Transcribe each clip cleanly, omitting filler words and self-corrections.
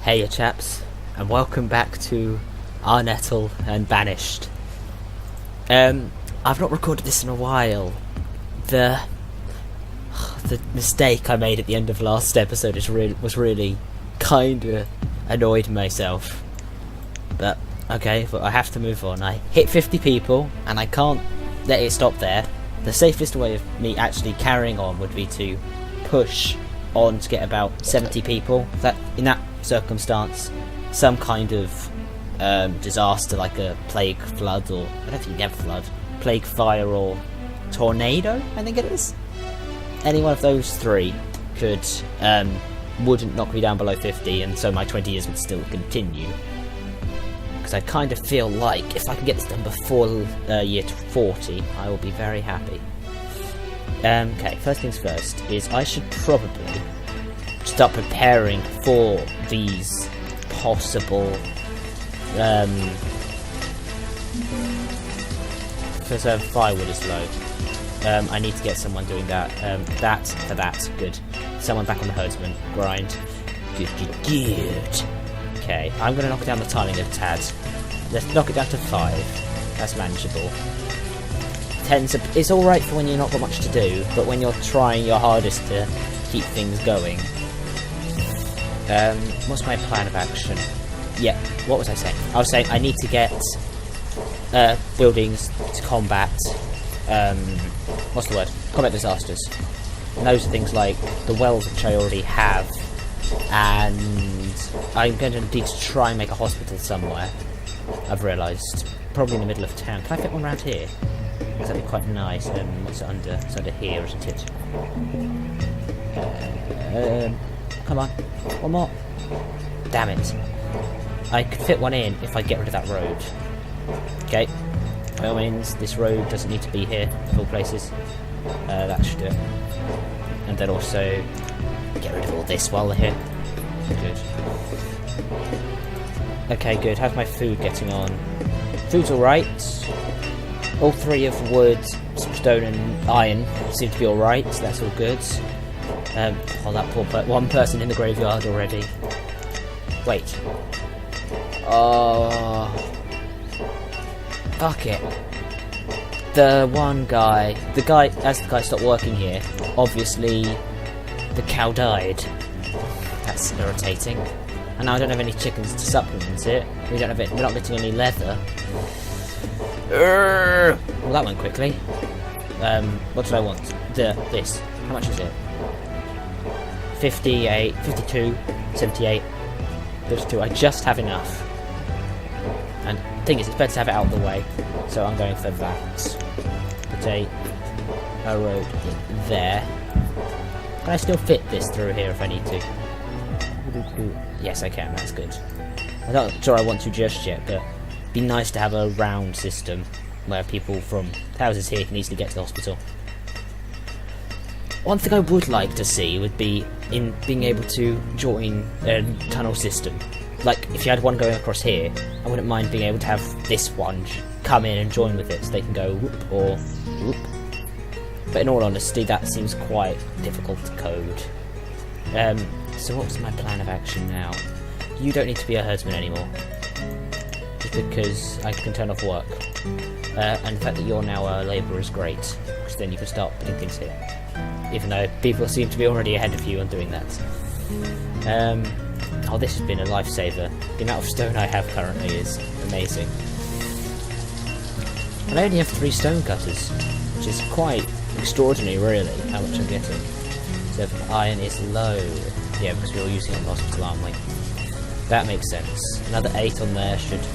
Hey ya chaps, and welcome back to Arnettle and Banished. I've not recorded this in a while. The mistake I made at the end of last episode was really kinda annoyed myself. But okay, but I have to move on. I hit 50 people, and I can't let it stop there. The safest way of me actually carrying on would be to push on to get about 70 people. That in that circumstance, some kind of disaster like a plague flood, or I don't think you get flood, plague fire or tornado, I think it is. Any one of those three wouldn't knock me down below 50, and so my 20 years would still continue. Because I kind of feel like if I can get this done before year 40, I will be very happy. Okay, first things first is I should probably start preparing for these possible because firewood is low. I need to get someone doing that. That, good. Someone back on the herdsman grind. Good. Okay, I'm going to knock down the tiling a tad. Let's knock it down to 5. That's manageable. 10's it's alright for when you're not got much to do, but when you're trying your hardest to keep things going. What's my plan of action? Yeah, what was I saying? I was saying I need to get buildings to combat what's the word? Combat disasters. And those are things like the wells, which I already have, and I'm going to need to try and make a hospital somewhere. I've realised, probably in the middle of town. Can I fit one around here? That'd be quite nice. What's it under? It's under here, isn't it? Come on, one more. Damn it! I could fit one in if I get rid of that road. Okay. By all means, this road doesn't need to be here of all places. That should do it. And then also get rid of all this while they're here. Good. Okay, good. How's my food getting on? Food's alright. All 3 of wood, stone and iron seem to be alright, so that's all good. Oh, that poor one person in the graveyard already. Wait. Oh. Fuck it. The guy, as the guy stopped working here, obviously the cow died. That's irritating. And now I don't have any chickens to supplement it. We're not getting any leather. Well, that went quickly. What did I want? This. How much is it? 58, 52, 78, 32. I just have enough. And the thing is, it's better to have it out of the way. So I'm going for that. Put a road in there. Can I still fit this through here if I need to? Yes, I can. That's good. I'm not sure I want to just yet, but it'd be nice to have a round system where people from houses here can easily get to the hospital. One thing I would like to see would be in being able to join a tunnel system. Like, if you had one going across here, I wouldn't mind being able to have this one come in and join with it, so they can go whoop or whoop. But in all honesty, that seems quite difficult to code. So what's my plan of action now? You don't need to be a herdsman anymore. Just because I can turn off work. And the fact that you're now a labourer is great, because then you can start putting things here. Even though people seem to be already ahead of you on doing that. Oh, this has been a lifesaver. The amount of stone I have currently is amazing. And I only have 3 stone cutters, which is quite extraordinary, really, how much I'm getting. 7 iron is low. Yeah, because we're all using it on the hospital, aren't we? That makes sense. Another 8 on there should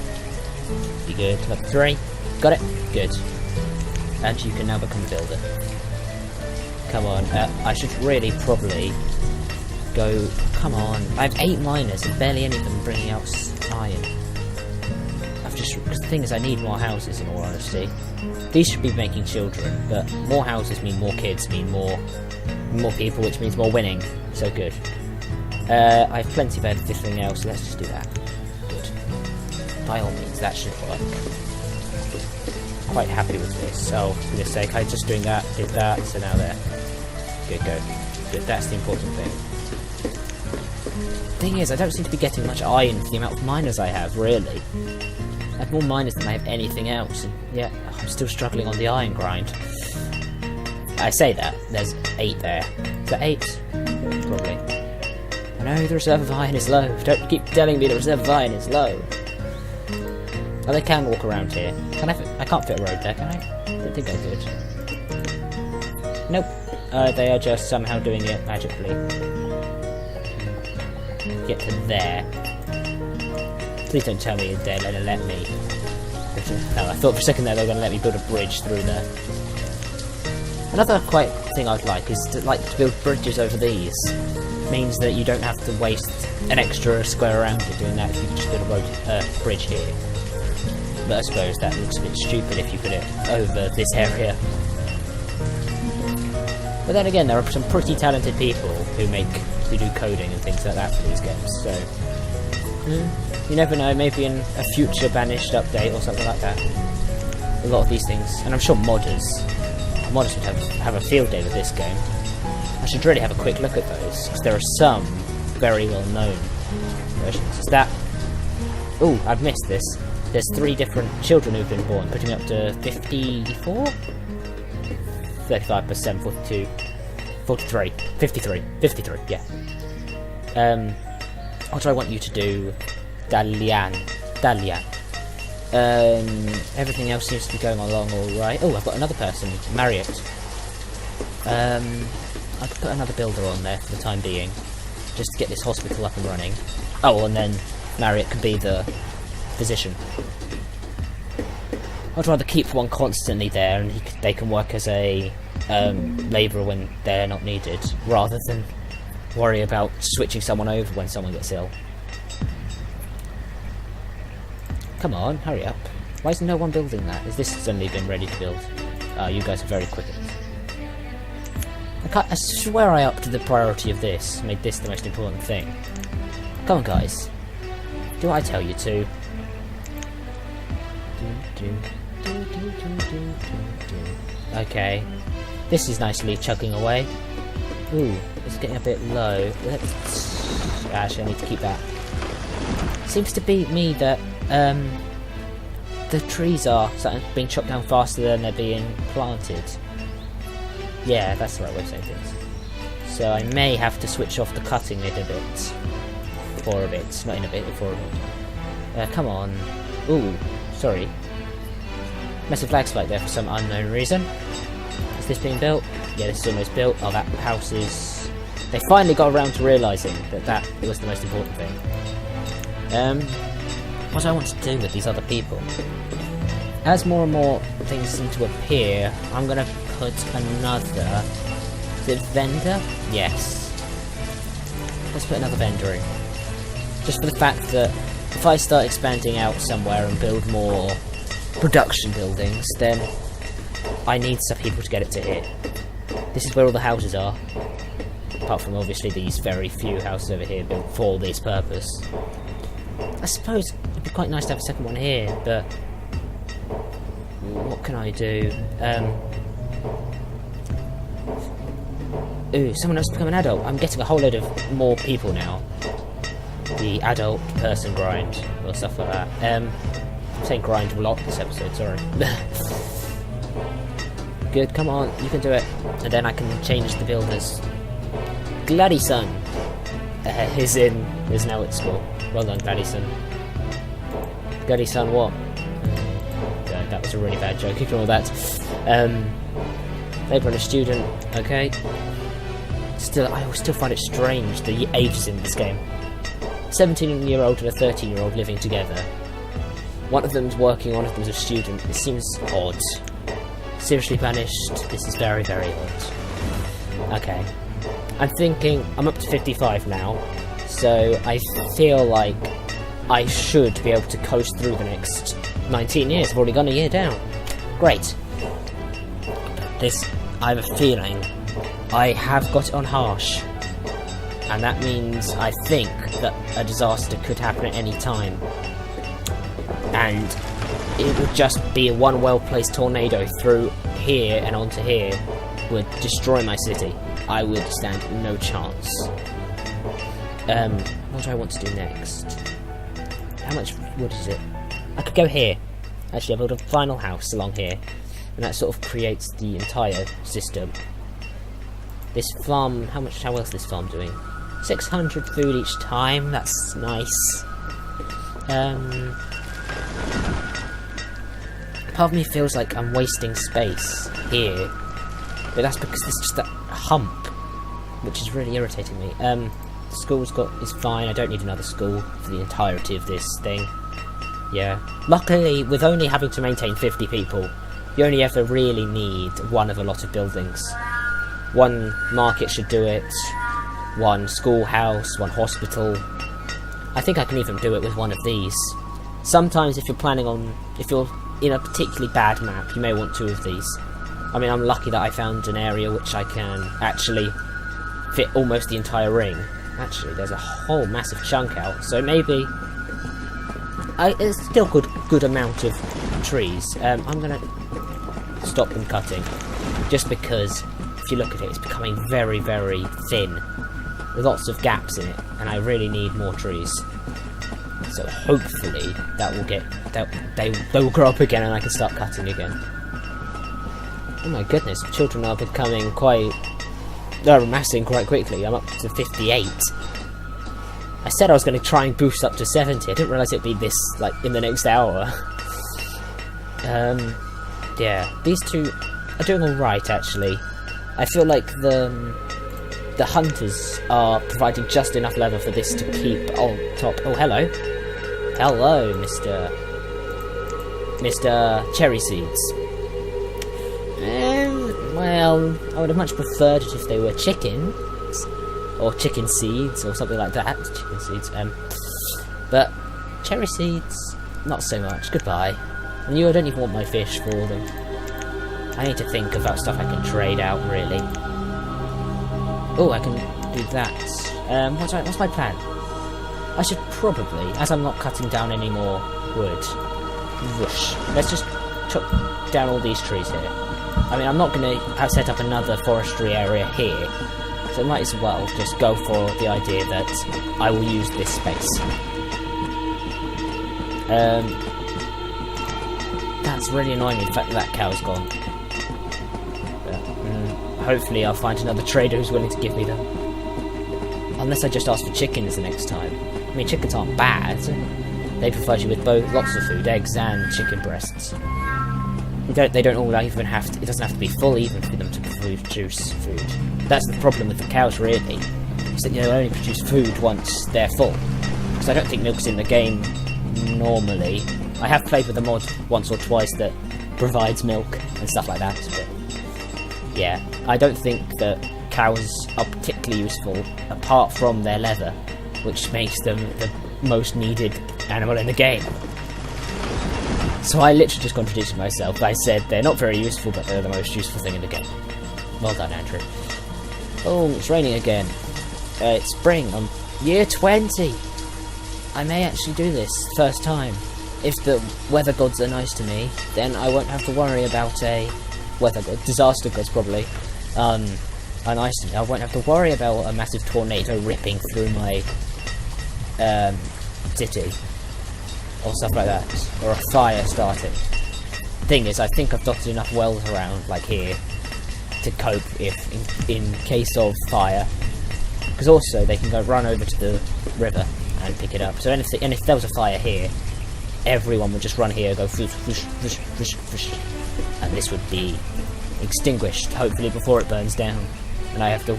be good. Another 3. Got it. Good. And you can now become a builder. Come on. I should really probably go. Come on. I have 8 miners and barely any of them bringing out iron. Because the thing is, I need more houses, in all honesty. These should be making children, but more houses mean more kids, mean more people, which means more winning. So good. I have plenty of everything else, so let's just do that. Good. By all means, that should work. Quite happy with this. So, for goodness sake, I'm just doing that, did that, so now there. Good, go. Good, that's the important thing. thing is, I don't seem to be getting much iron for the amount of miners I have, really. I have more miners than I have anything else, and yet I'm still struggling on the iron grind. I say that, there's 8 there. Is that 8? Probably. I know the reserve of iron is low. Don't keep telling me the reserve of iron is low. Oh, they can walk around here. I can't fit a road there, can I? I don't think I could. Nope. They are just somehow doing it magically. Get to there. Please don't tell me they're going to let me. No, I thought for a second there they were going to let me build a bridge through there. Another thing I'd like is to build bridges over these. Means that you don't have to waste an extra square around it doing that if you can just build a bridge here. But I suppose that looks a bit stupid if you put it over this area. But then again, there are some pretty talented people who do coding and things like that for these games, so you never know, maybe in a future Banished update or something like that. A lot of these things, and I'm sure modders would have a field day with this game. I should really have a quick look at those, because there are some very well known versions. Is that... Ooh, I've missed this. There's 3 different children who've been born, putting up to 54? 35%, 42, 43, 53, yeah. What do I want you to do? Dalian. Everything else seems to be going along alright. Oh, I've got another person, Marriott. I could put another builder on there for the time being, just to get this hospital up and running. Oh, and then Marriott could be the physician. I'd rather keep one constantly there, and they can work as a labourer when they're not needed, rather than worry about switching someone over when someone gets ill. Come on, hurry up. Why is no one building that? Has this suddenly been ready to build? You guys are very quick at it. I swear I upped the priority of this, made this the most important thing. Come on, guys. Do what I tell you to. Okay. This is nicely chugging away. Ooh, it's getting a bit low. Actually, I need to keep that. Seems to be me that the trees are being chopped down faster than they're being planted. Yeah, that's the right way of saying things. So I may have to switch off the cutting it a bit. For a bit. Not in a bit, for a bit. Come on. Ooh, sorry. Massive lag spike there for some unknown reason. Is this being built? Yeah, this is almost built. Oh, that house is... They finally got around to realising that was the most important thing. What do I want to do with these other people? As more and more things seem to appear, I'm going to put another... Is it vendor? Yes. Let's put another vendor in. Just for the fact that if I start expanding out somewhere and build more production buildings, then I need some people to get it to here. This is where all the houses are. Apart from obviously these very few houses over here built for this purpose. I suppose it'd be quite nice to have a second one here, but what can I do? Ooh, someone else become an adult. I'm getting a whole load of more people now. The adult person grind, or stuff like that. I'm saying grind a lot this episode, sorry. Good, come on, you can do it. And then I can change the builders. Gladdyson is now at school. Well done, Gladdyson. Gladdyson what? God, that was a really bad joke, ignore that. They've run a student, okay. I still find it strange, the ages in this game. 17-year-old and a 13-year-old living together. One of them's working, one of them's a student. It seems odd. Seriously, Banished, this is very, very odd. Okay. I'm thinking, I'm up to 55 now, so I feel like I should be able to coast through the next 19 years. I've already gone a year down. Great. I have a feeling I have got it on harsh. And that means I think that a disaster could happen at any time. And it would just be a one well-placed tornado through here and onto here would destroy my city. I would stand no chance. what do I want to do next? How much wood is it? I could go here. Actually, I'll build a final house along here, and that sort of creates the entire system. This farm, how well is this farm doing? 600 food each time, that's nice. Part of me feels like I'm wasting space here, but that's because there's just that hump, which is really irritating me. The school's is fine, I don't need another school for the entirety of this thing. Yeah. Luckily, with only having to maintain 50 people, you only ever really need one of a lot of buildings. One market should do it, one schoolhouse, one hospital. I think I can even do it with one of these. Sometimes if you're in a particularly bad map, you may want 2 of these. I mean, I'm lucky that I found an area which I can actually fit almost the entire ring. Actually, there's a whole massive chunk out, so maybe... it's still good amount of trees. I'm gonna stop them cutting, just because if you look at it, it's becoming very, very thin, with lots of gaps in it, and I really need more trees. So hopefully that will they will grow up again, and I can start cutting again. Oh my goodness, children are becoming they're amassing quite quickly. I'm up to 58. I said I was going to try and boost up to 70. I didn't realise it'd be this, like, in the next hour. Yeah, these 2 are doing alright, actually. I feel like the hunters are providing just enough leather for this to keep on top. Oh, hello. Hello, Mr. Cherry Seeds. Well, I would have much preferred it if they were chickens. Or chicken seeds, or something like that. Chicken seeds, but cherry seeds, not so much. Goodbye. And I don't even want my fish for them. I need to think about stuff I can trade out, really. Oh, I can do that. What's my plan? I should probably, as I'm not cutting down any more wood, whoosh. Let's just chop down all these trees here. I mean, I'm not going to set up another forestry area here. So I might as well just go for the idea that I will use this space. That's really annoying me, the fact that cow's gone. But, hopefully I'll find another trader who's willing to give me them. Unless I just ask for chickens the next time. I mean, chickens aren't bad. They provide you with both lots of food, eggs and chicken breasts. They don't all even have to, it doesn't have to be full even for them to produce food. That's the problem with the cows, really, is that you only produce food once they're full. Because I don't think milk's in the game normally. I have played with a mod once or twice that provides milk and stuff like that, but yeah, I don't think that cows are particularly useful apart from their leather, which makes them the most needed animal in the game. So I literally just contradicted myself. I said they're not very useful, but they're the most useful thing in the game. Well done, Andrew. Oh, it's raining again. It's spring. I'm year 20. I may actually do this first time. If the weather gods are nice to me, then I won't have to worry about a disaster gods probably. Are nice to me. I won't have to worry about a massive tornado ripping through my city. Or stuff like that. Or a fire starting. Thing is, I think I've dotted enough wells around, like here, to cope if in case of fire. Because also they can go run over to the river and pick it up. So if there was a fire here, everyone would just run here, go whoosh, whoosh, whoosh, whoosh, whoosh, and this would be extinguished, hopefully before it burns down, and I have to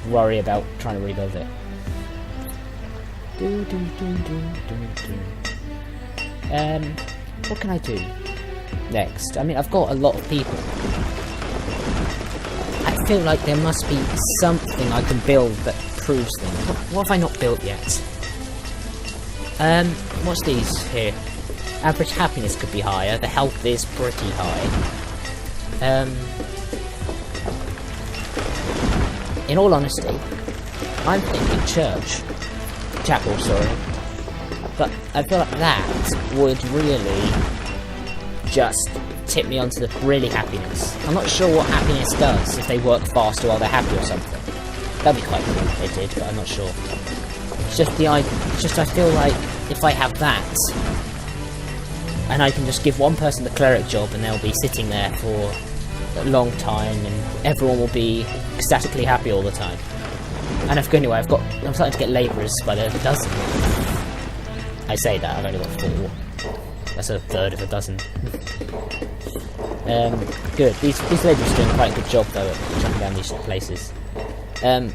worry about trying to rebuild it. What can I do next? I mean, I've got a lot of people. I feel like there must be something I can build that proves them. What have I not built yet? What's these here? Average happiness could be higher. The health is pretty high. In all honesty, I'm thinking chapel, sorry. But I feel like that would really just tip me onto the really happiness. I'm not sure what happiness does, if they work faster while they're happy or something. That'd be quite cool if they did, but I'm not sure. I feel like if I have that, and I can just give one person the cleric job, and they'll be sitting there for a long time, and everyone will be ecstatically happy all the time. And anyway, I'm starting to get labourers by the dozen. I say that, I've only got 4. That's a third of a dozen. Good. These labourers are doing quite a good job though at chopping down these places. I'm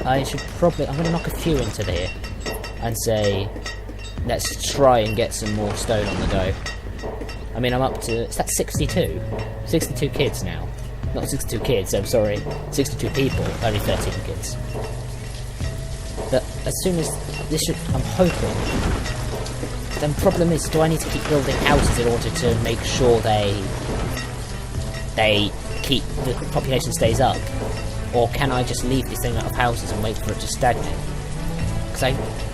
going to knock a few into here and say, let's try and get some more stone on the go. I mean, I'm up to, is that 62? 62 kids now. Not 62 kids, I'm sorry, 62 people, only 13 kids. But as soon as this should, I'm hoping. Then the problem is, do I need to keep building houses in order to make sure the population stays up? Or can I just leave this thing out of houses and wait for it to stagnate? Because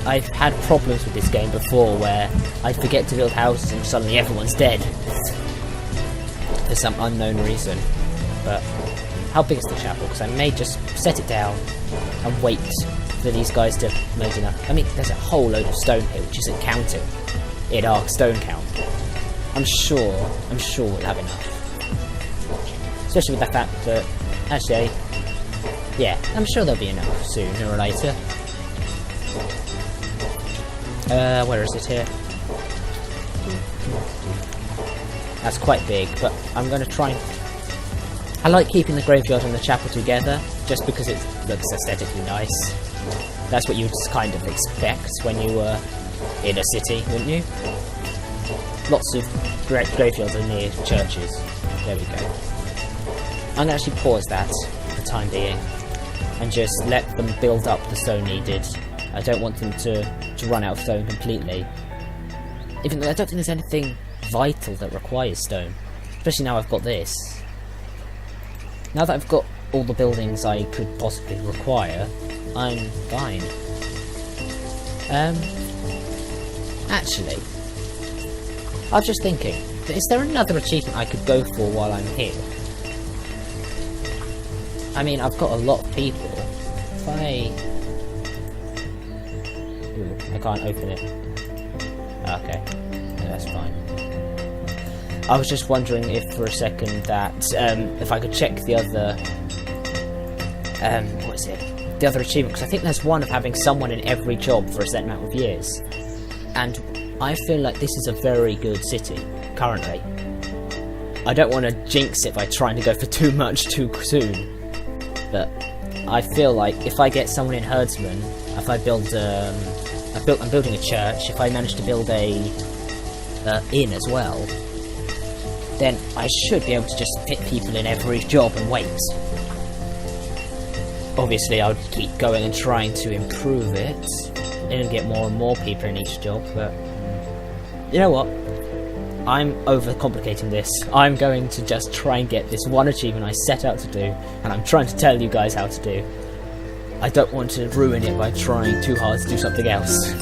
I've had problems with this game before where I forget to build houses and suddenly everyone's dead. For some unknown reason. But how big is the chapel? Because I may just set it down and wait for these guys to make enough. I mean, there's a whole load of stone here which isn't counted in our stone count. I'm sure we'll have enough. Especially with the fact that, actually, yeah, I'm sure there'll be enough sooner or later. Where is it here? That's quite big, but I'm going to try and... I like keeping the graveyard and the chapel together, just because it looks aesthetically nice. That's what you'd kind of expect when you were in a city, wouldn't you? Lots of graveyards are near churches. There we go. I'm going to actually pause that for the time being, and just let them build up the stone needed. I don't want them to run out of stone completely. Even though I don't think there's anything vital that requires stone. Especially now I've got this. Now that I've got all the buildings I could possibly require, I'm fine. Actually, I was just thinking, is there another achievement I could go for while I'm here? I mean, I've got a lot of people. If I can't open it. Okay, no, that's fine. I was just wondering if for a second that if I could check the other what is it? The other achievement, because I think there's one of having someone in every job for a certain amount of years, and I feel like this is a very good city currently. I don't want to jinx it by trying to go for too much too soon, but I feel like if I get someone in herdsman, if I build I'm building a church, if I manage to build a inn as well, then I should be able to just fit people in every job and wait. Obviously I would keep going and trying to improve it and get more and more people in each job, but you know what? I'm overcomplicating this. I'm going to just try and get this one achievement I set out to do, and I'm trying to tell you guys how to do. I don't want to ruin it by trying too hard to do something else.